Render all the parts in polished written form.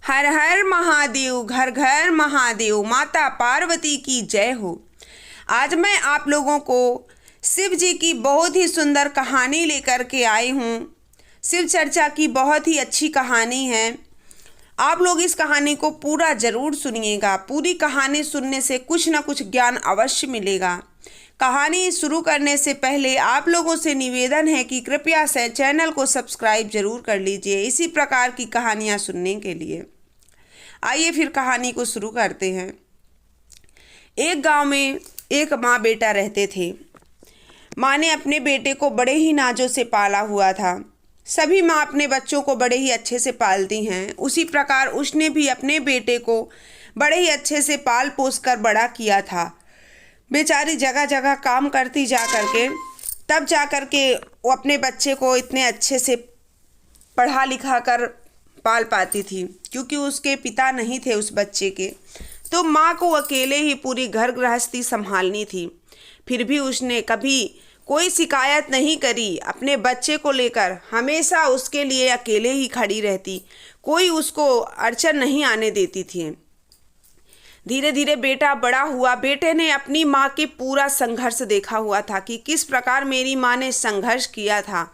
हर हर महादेव, घर घर महादेव, माता पार्वती की जय हो। आज मैं आप लोगों को शिव जी की बहुत ही सुंदर कहानी लेकर के आई हूँ। शिव चर्चा की बहुत ही अच्छी कहानी है। आप लोग इस कहानी को पूरा ज़रूर सुनिएगा। पूरी कहानी सुनने से कुछ न कुछ ज्ञान अवश्य मिलेगा। कहानी शुरू करने से पहले आप लोगों से निवेदन है कि कृपया से चैनल को सब्सक्राइब जरूर कर लीजिए इसी प्रकार की कहानियाँ सुनने के लिए। आइए फिर कहानी को शुरू करते हैं। एक गांव में एक माँ बेटा रहते थे। माँ ने अपने बेटे को बड़े ही नाजों से पाला हुआ था। सभी माँ अपने बच्चों को बड़े ही अच्छे से पालती हैं, उसी प्रकार उसने भी अपने बेटे को बड़े ही अच्छे से पाल पोस कर बड़ा किया था। बेचारी जगह जगह काम करती जा करके तब जा कर के वो अपने बच्चे को इतने अच्छे से पढ़ा लिखा कर पाल पाती थी, क्योंकि उसके पिता नहीं थे उस बच्चे के। तो माँ को अकेले ही पूरी घर गृहस्थी संभालनी थी। फिर भी उसने कभी कोई शिकायत नहीं करी। अपने बच्चे को लेकर हमेशा उसके लिए अकेले ही खड़ी रहती, कोई उसको अड़चन नहीं आने देती थी। धीरे धीरे बेटा बड़ा हुआ। बेटे ने अपनी माँ के पूरा संघर्ष देखा हुआ था कि किस प्रकार मेरी माँ ने संघर्ष किया था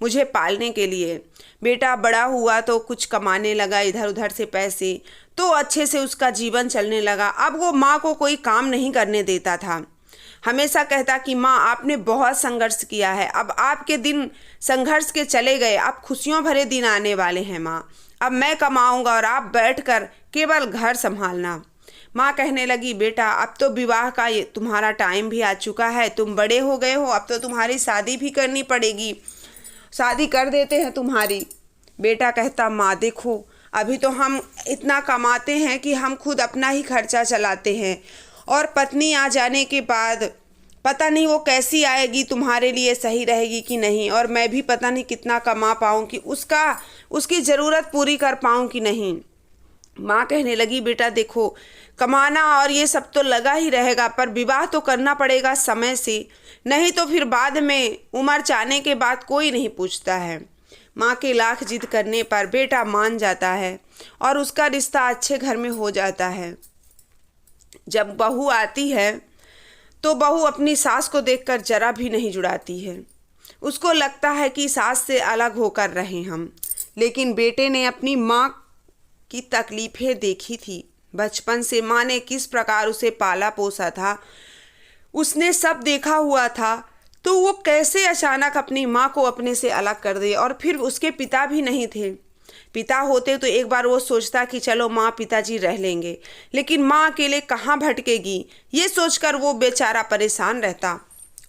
मुझे पालने के लिए। बेटा बड़ा हुआ तो कुछ कमाने लगा इधर उधर से पैसे, तो अच्छे से उसका जीवन चलने लगा। अब वो माँ को कोई काम नहीं करने देता था। हमेशा कहता कि माँ आपने बहुत संघर्ष किया है, अब आपके दिन संघर्ष के चले गए, अब खुशियों भरे दिन आने वाले हैं माँ। अब मैं कमाऊँगा और आप बैठकर केवल घर संभालना। माँ कहने लगी बेटा अब तो विवाह का तुम्हारा टाइम भी आ चुका है, तुम बड़े हो गए हो, अब तो तुम्हारी शादी भी करनी पड़ेगी, शादी कर देते हैं तुम्हारी। बेटा कहता माँ देखो अभी तो हम इतना कमाते हैं कि हम खुद अपना ही खर्चा चलाते हैं, और पत्नी आ जाने के बाद पता नहीं वो कैसी आएगी, तुम्हारे लिए सही रहेगी कि नहीं, और मैं भी पता नहीं कितना कमा पाऊँ कि उसकी ज़रूरत पूरी कर पाऊँ कि नहीं। माँ कहने लगी बेटा देखो कमाना और ये सब तो लगा ही रहेगा, पर विवाह तो करना पड़ेगा समय से, नहीं तो फिर बाद में उम्र जाने के बाद कोई नहीं पूछता है। माँ के लाख जिद करने पर बेटा मान जाता है और उसका रिश्ता अच्छे घर में हो जाता है। जब बहू आती है तो बहू अपनी सास को देखकर जरा भी नहीं जुड़ाती है। उसको लगता है कि सास से अलग होकर रहें हम। लेकिन बेटे ने अपनी माँ की तकलीफ़ें देखी थी। बचपन से माँ ने किस प्रकार उसे पाला पोसा था, उसने सब देखा हुआ था। तो वो कैसे अचानक अपनी माँ को अपने से अलग कर दे। और फिर उसके पिता भी नहीं थे। पिता होते तो एक बार वो सोचता कि चलो माँ पिताजी रह लेंगे, लेकिन माँ अकेले कहाँ भटकेगी, ये सोचकर वो बेचारा परेशान रहता।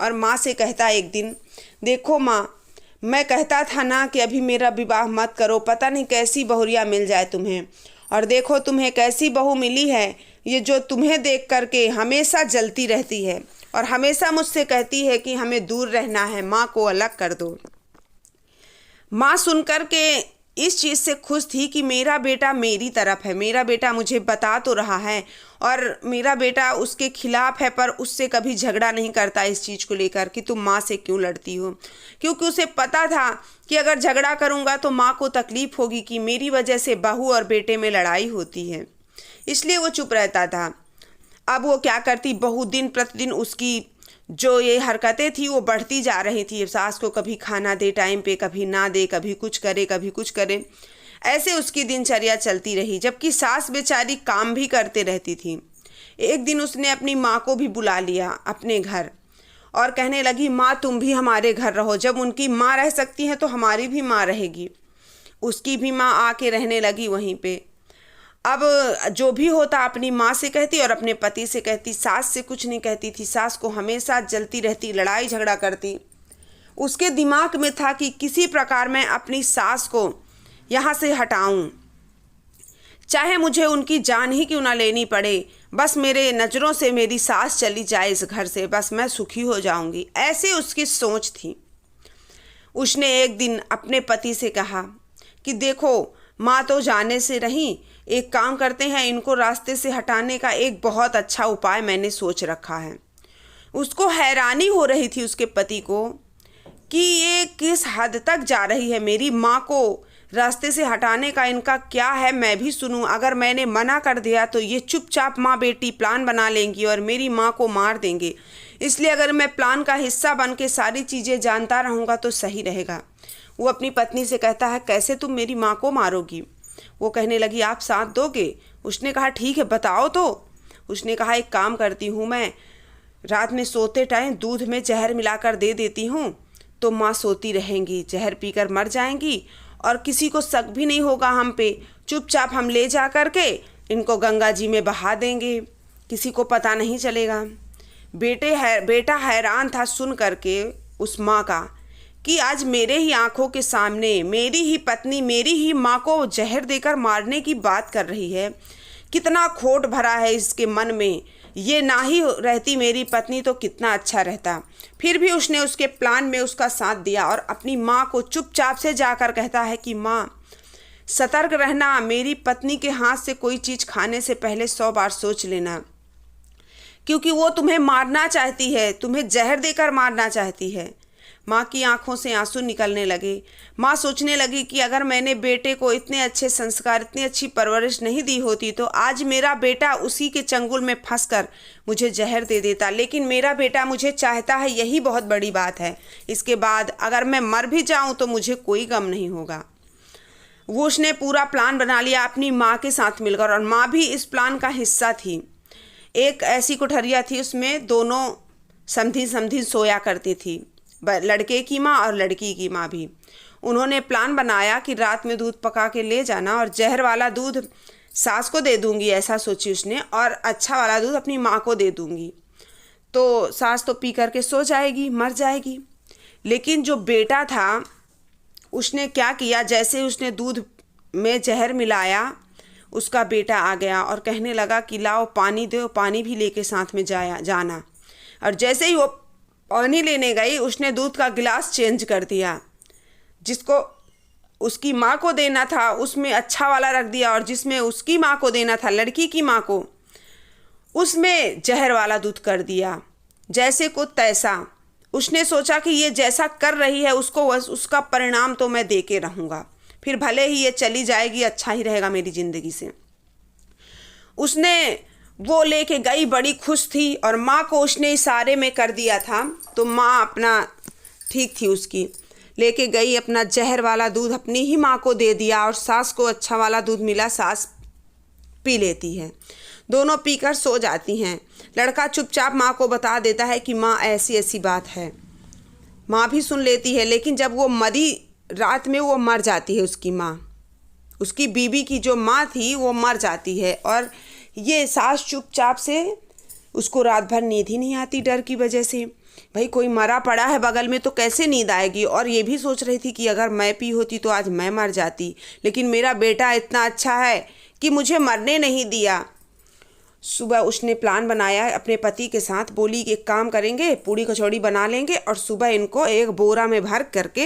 और माँ से कहता एक दिन देखो माँ, मैं कहता था ना कि अभी मेरा विवाह मत करो, पता नहीं कैसी बहुरिया मिल जाए तुम्हें, और देखो तुम्हें कैसी बहू मिली है, ये जो तुम्हें देख करके हमेशा जलती रहती है और हमेशा मुझसे कहती है कि हमें दूर रहना है, माँ को अलग कर दो। माँ सुनकर के इस चीज़ से खुश थी कि मेरा बेटा मेरी तरफ है, मेरा बेटा मुझे बता तो रहा है और मेरा बेटा उसके खिलाफ है, पर उससे कभी झगड़ा नहीं करता इस चीज़ को लेकर कि तुम माँ से क्यों लड़ती हो, क्योंकि उसे पता था कि अगर झगड़ा करूँगा तो माँ को तकलीफ़ होगी कि मेरी वजह से बहू और बेटे में लड़ाई होती है, इसलिए वो चुप रहता था। अब वो क्या करती, बहू दिन प्रतिदिन उसकी जो ये हरकतें थी वो बढ़ती जा रही थी। सास को कभी खाना दे टाइम पे, कभी ना दे, कभी कुछ करे कभी कुछ करे, ऐसे उसकी दिनचर्या चलती रही। जबकि सास बेचारी काम भी करते रहती थी। एक दिन उसने अपनी माँ को भी बुला लिया अपने घर और कहने लगी माँ तुम भी हमारे घर रहो, जब उनकी माँ रह सकती है तो हमारी भी माँ रहेगी। उसकी भी माँ आके रहने लगी वहीं पे। अब जो भी होता अपनी माँ से कहती और अपने पति से कहती, सास से कुछ नहीं कहती थी। सास को हमेशा जलती रहती, लड़ाई झगड़ा करती। उसके दिमाग में था कि किसी प्रकार मैं अपनी सास को यहाँ से हटाऊं, चाहे मुझे उनकी जान ही क्यों ना लेनी पड़े, बस मेरे नज़रों से मेरी सास चली जाए इस घर से, बस मैं सुखी हो जाऊंगी, ऐसे उसकी सोच थी। उसने एक दिन अपने पति से कहा कि देखो माँ तो जाने से रही, एक काम करते हैं, इनको रास्ते से हटाने का एक बहुत अच्छा उपाय मैंने सोच रखा है। उसको हैरानी हो रही थी उसके पति को कि ये किस हद तक जा रही है, मेरी माँ को रास्ते से हटाने का इनका क्या है मैं भी सुनूं। अगर मैंने मना कर दिया तो ये चुपचाप माँ बेटी प्लान बना लेंगी और मेरी माँ को मार देंगे। इसलिए अगर मैं प्लान का हिस्सा बन के सारी चीज़ें जानता रहूँगा तो सही रहेगा। वो अपनी पत्नी से कहता है, कैसे तुम मेरी माँ को मारोगी? वो कहने लगी, आप साथ दोगे? उसने कहा, ठीक है बताओ तो। उसने कहा, एक काम करती हूँ, मैं रात में सोते टाइम दूध में जहर मिलाकर दे देती हूँ, तो माँ सोती रहेंगी, जहर पीकर मर जाएंगी और किसी को शक भी नहीं होगा हम पे। चुपचाप हम ले जा कर के इनको गंगा जी में बहा देंगे, किसी को पता नहीं चलेगा। बेटा हैरान था सुन करके उस माँ का कि आज मेरे ही आंखों के सामने मेरी ही पत्नी मेरी ही माँ को जहर देकर मारने की बात कर रही है। कितना खोट भरा है इसके मन में। ये ना ही रहती मेरी पत्नी तो कितना अच्छा रहता। फिर भी उसने उसके प्लान में उसका साथ दिया और अपनी माँ को चुपचाप से जाकर कहता है कि माँ सतर्क रहना, मेरी पत्नी के हाथ से कोई चीज़ खाने से पहले 100 बार सोच लेना, क्योंकि वो तुम्हें मारना चाहती है, तुम्हें जहर देकर मारना चाहती है। माँ की आंखों से आंसू निकलने लगे। माँ सोचने लगी कि अगर मैंने बेटे को इतने अच्छे संस्कार, इतनी अच्छी परवरिश नहीं दी होती तो आज मेरा बेटा उसी के चंगुल में फंसकर मुझे जहर दे देता। लेकिन मेरा बेटा मुझे चाहता है, यही बहुत बड़ी बात है। इसके बाद अगर मैं मर भी जाऊँ तो मुझे कोई गम नहीं होगा। वो उसने पूरा प्लान बना लिया अपनी माँ के साथ मिलकर, और माँ भी इस प्लान का हिस्सा थी। एक ऐसी कोठरिया थी, उसमें दोनों समधी सोया करती थी, लड़के की माँ और लड़की की माँ भी। उन्होंने प्लान बनाया कि रात में दूध पका के ले जाना और जहर वाला दूध सास को दे दूंगी, ऐसा सोची उसने, और अच्छा वाला दूध अपनी माँ को दे दूंगी तो सास तो पी करके सो जाएगी, मर जाएगी। लेकिन जो बेटा था उसने क्या किया, जैसे उसने दूध में जहर मिलाया उसका बेटा आ गया और कहने लगा कि लाओ पानी दो, पानी भी लेके साथ में जाना। और जैसे ही वो पानी लेने गई उसने दूध का गिलास चेंज कर दिया। जिसको उसकी माँ को देना था उसमें अच्छा वाला रख दिया, और जिसमें उसकी माँ को देना था, लड़की की माँ को, उसमें जहर वाला दूध कर दिया। जैसे को तैसा उसने सोचा कि ये जैसा कर रही है उसको उसका परिणाम तो मैं दे के रहूँगा, फिर भले ही ये चली जाएगी, अच्छा ही रहेगा मेरी ज़िंदगी से। उसने वो लेके गई, बड़ी खुश थी, और माँ को उसने इशारे में कर दिया था तो माँ अपना ठीक थी उसकी, लेके गई अपना जहर वाला दूध अपनी ही माँ को दे दिया, और सास को अच्छा वाला दूध मिला, सास पी लेती है, दोनों पीकर सो जाती हैं। लड़का चुपचाप माँ को बता देता है कि माँ ऐसी ऐसी बात है। माँ भी सुन लेती है, लेकिन जब वो मरी रात में वो मर जाती है, उसकी माँ, उसकी बीवी की जो माँ थी वो मर जाती है, और ये सास चुपचाप से, उसको रात भर नींद ही नहीं आती डर की वजह से। भाई कोई मरा पड़ा है बगल में तो कैसे नींद आएगी। और ये भी सोच रही थी कि अगर मैं पी होती तो आज मैं मर जाती, लेकिन मेरा बेटा इतना अच्छा है कि मुझे मरने नहीं दिया। सुबह उसने प्लान बनाया अपने पति के साथ, बोली कि एक काम करेंगे, पूड़ी कचौड़ी बना लेंगे और सुबह इनको एक बोरा में भर करके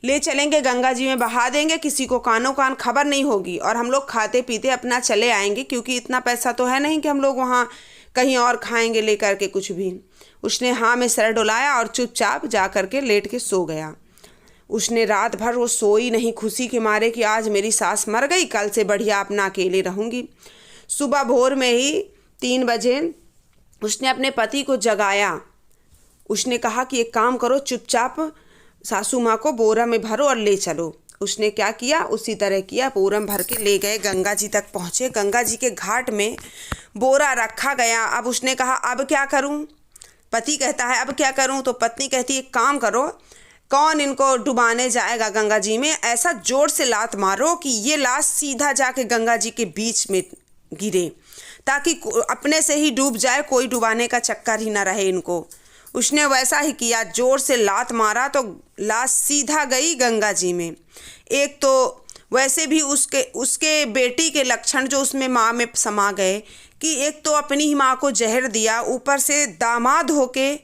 ले चलेंगे, गंगा जी में बहा देंगे, किसी को कानों कान खबर नहीं होगी, और हम लोग खाते पीते अपना चले आएंगे, क्योंकि इतना पैसा तो है नहीं कि हम लोग वहाँ कहीं और खाएंगे ले करके कुछ भी। उसने हाँ में सर डुलाया और चुपचाप जा करके लेट के सो गया। उसने रात भर वो सोई नहीं, खुशी के मारे कि आज मेरी सास मर गई, कल से बढ़िया अपना अकेले रहूँगी। सुबह भोर में ही 3 बजे उसने अपने पति को जगाया। उसने कहा कि एक काम करो, चुपचाप सासू माँ को बोरा में भरो और ले चलो। उसने क्या किया, उसी तरह किया, बोरा में भर के ले गए, गंगा जी तक पहुँचे। गंगा जी के घाट में बोरा रखा गया। अब उसने कहा अब क्या करूँ, पति कहता है अब क्या करूँ, तो पत्नी कहती है एक काम करो, कौन इनको डुबाने जाएगा गंगा जी में, ऐसा जोर से लात मारो कि ये लाश सीधा जाके गंगा जी के बीच में गिरे, ताकि अपने से ही डूब जाए, कोई डुबाने का चक्कर ही ना रहे इनको। उसने वैसा ही किया, जोर से लात मारा तो लाश सीधा गई गंगा जी में। एक तो वैसे भी उसके बेटी के लक्षण जो उसमें माँ में समा गए कि एक तो अपनी ही माँ को जहर दिया, ऊपर से दामाद होके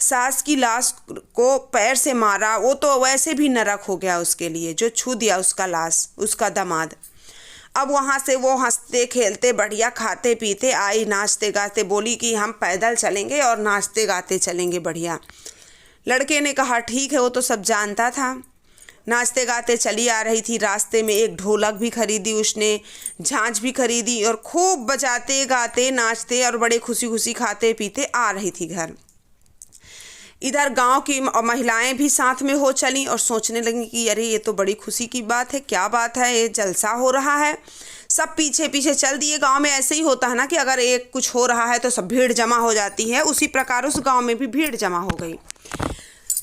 सास की लाश को पैर से मारा, वो तो वैसे भी नरक हो गया उसके लिए, जो छू दिया उसका लाश, उसका दामाद। अब वहाँ से वो हंसते खेलते बढ़िया खाते पीते आई, नाचते गाते, बोली कि हम पैदल चलेंगे और नाचते गाते चलेंगे बढ़िया। लड़के ने कहा ठीक है, वो तो सब जानता था। नाचते गाते चली आ रही थी। रास्ते में एक ढोलक भी खरीदी उसने, झांझ भी खरीदी और खूब बजाते गाते नाचते और बड़े खुशी खुशी खाते पीते आ रही थी घर। इधर गांव की महिलाएं भी साथ में हो चली और सोचने लगी कि अरे ये तो बड़ी खुशी की बात है, क्या बात है, ये जलसा हो रहा है। सब पीछे पीछे चल दिए। गांव में ऐसे ही होता है ना कि अगर एक कुछ हो रहा है तो सब भीड़ जमा हो जाती है। उसी प्रकार उस गांव में भी भीड़ जमा हो गई।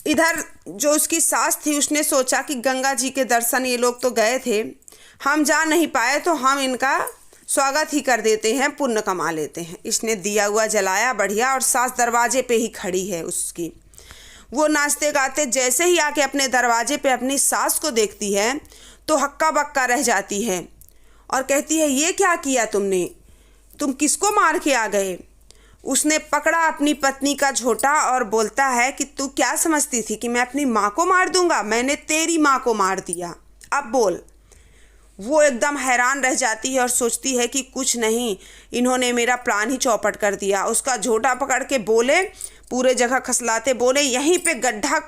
इधर जो उसकी सास थी उसने सोचा कि गंगा जी के दर्शन ये लोग तो गए थे, हम जा नहीं पाए तो हम इनका स्वागत ही कर देते हैं, पुण्य कमा लेते हैं। इसने दिया हुआ जलाया बढ़िया और सास दरवाजे पे ही खड़ी है उसकी। वो नाचते गाते जैसे ही आके अपने दरवाजे पे अपनी सास को देखती है तो हक्का बक्का रह जाती है और कहती है ये क्या किया तुमने, तुम किसको मार के आ गए। उसने पकड़ा अपनी पत्नी का झोटा और बोलता है कि तू क्या समझती थी कि मैं अपनी माँ को मार दूंगा, मैंने तेरी माँ को मार दिया, अब बोल। वो एकदम हैरान रह जाती है और सोचती है कि कुछ नहीं, इन्होंने मेरा प्लान ही चौपट कर दिया। उसका झोटा पकड़ के बोले, पूरे जगह खसलाते बोले यहीं पे गड्ढा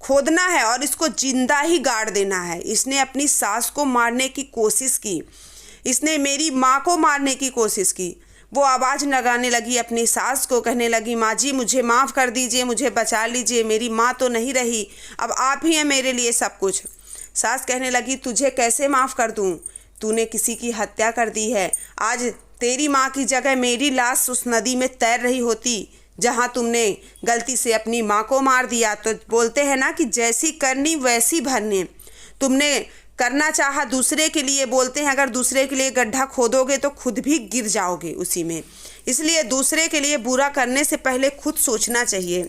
खोदना है और इसको जिंदा ही गाड़ देना है। इसने अपनी सास को मारने की कोशिश की, इसने मेरी माँ को मारने की कोशिश की। वो आवाज़ लगाने लगी अपनी सास को, कहने लगी माँ जी मुझे माफ़ कर दीजिए, मुझे बचा लीजिए, मेरी माँ तो नहीं रही, अब आप ही हैं मेरे लिए सब कुछ। सास कहने लगी तुझे कैसे माफ़ कर दूँ, तूने किसी की हत्या कर दी है। आज तेरी माँ की जगह मेरी लाश उस नदी में तैर रही होती जहाँ तुमने गलती से अपनी माँ को मार दिया। तो बोलते हैं ना कि जैसी करनी वैसी भरनी। तुमने करना चाहा दूसरे के लिए, बोलते हैं अगर दूसरे के लिए गड्ढा खोदोगे तो खुद भी गिर जाओगे उसी में। इसलिए दूसरे के लिए बुरा करने से पहले खुद सोचना चाहिए।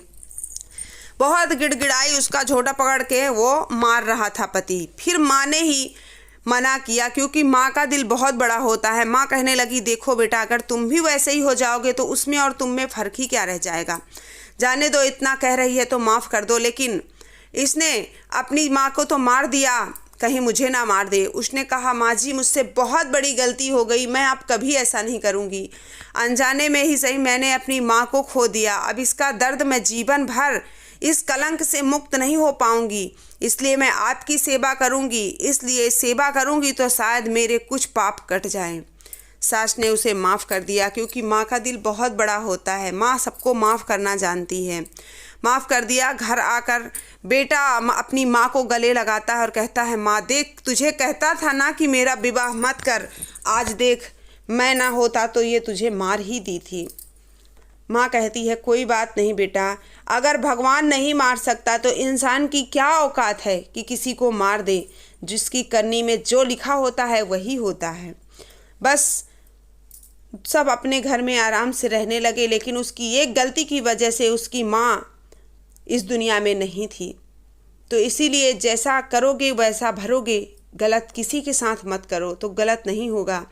बहुत गिड़गिड़ाई, उसका झोटा पकड़ के वो मार रहा था पति। फिर माँ ने ही मना किया क्योंकि माँ का दिल बहुत बड़ा होता है। माँ कहने लगी देखो बेटा, अगर तुम भी वैसे ही हो जाओगे तो उसमें और तुम में फ़र्क ही क्या रह जाएगा, जाने दो, इतना कह रही है तो माफ़ कर दो। लेकिन इसने अपनी माँ को तो मार दिया, कहीं मुझे ना मार दे। उसने कहा माँ जी मुझसे बहुत बड़ी गलती हो गई, मैं अब कभी ऐसा नहीं करूँगी, अनजाने में ही सही मैंने अपनी माँ को खो दिया, अब इसका दर्द मैं जीवन भर इस कलंक से मुक्त नहीं हो पाऊंगी, इसलिए मैं आपकी सेवा करूंगी, इसलिए सेवा करूंगी तो शायद मेरे कुछ पाप कट जाएं। सास ने उसे माफ़ कर दिया क्योंकि माँ का दिल बहुत बड़ा होता है, माँ सबको माफ़ करना जानती है। माफ़ कर दिया। घर आकर बेटा अपनी माँ को गले लगाता है और कहता है माँ देख, तुझे कहता था ना कि मेरा विवाह मत कर, आज देख मैं ना होता तो ये तुझे मार ही दी थी। माँ कहती है कोई बात नहीं बेटा, अगर भगवान नहीं मार सकता तो इंसान की क्या औकात है कि किसी को मार दे। जिसकी करनी में जो लिखा होता है वही होता है। बस सब अपने घर में आराम से रहने लगे, लेकिन उसकी एक गलती की वजह से उसकी माँ इस दुनिया में नहीं थी। तो इसीलिए जैसा करोगे वैसा भरोगे, गलत किसी के साथ मत करो तो गलत नहीं होगा।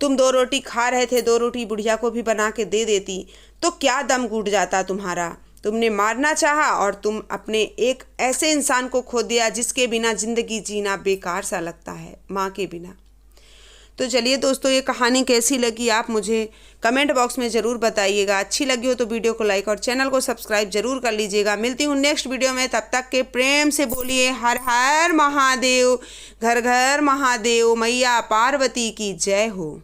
तुम 2 रोटी खा रहे थे, 2 रोटी बुढ़िया को भी बना के दे देती तो क्या दम घुट जाता तुम्हारा। तुमने मारना चाहा और तुम अपने एक ऐसे इंसान को खो दिया जिसके बिना ज़िंदगी जीना बेकार सा लगता है, माँ के बिना। तो चलिए दोस्तों, ये कहानी कैसी लगी आप मुझे कमेंट बॉक्स में ज़रूर बताइएगा। अच्छी लगी हो तो वीडियो को लाइक और चैनल को सब्सक्राइब जरूर कर लीजिएगा। मिलती हूँ नेक्स्ट वीडियो में, तब तक के प्रेम से बोलिए हर हर महादेव, घर घर महादेव, मैया पार्वती की जय हो।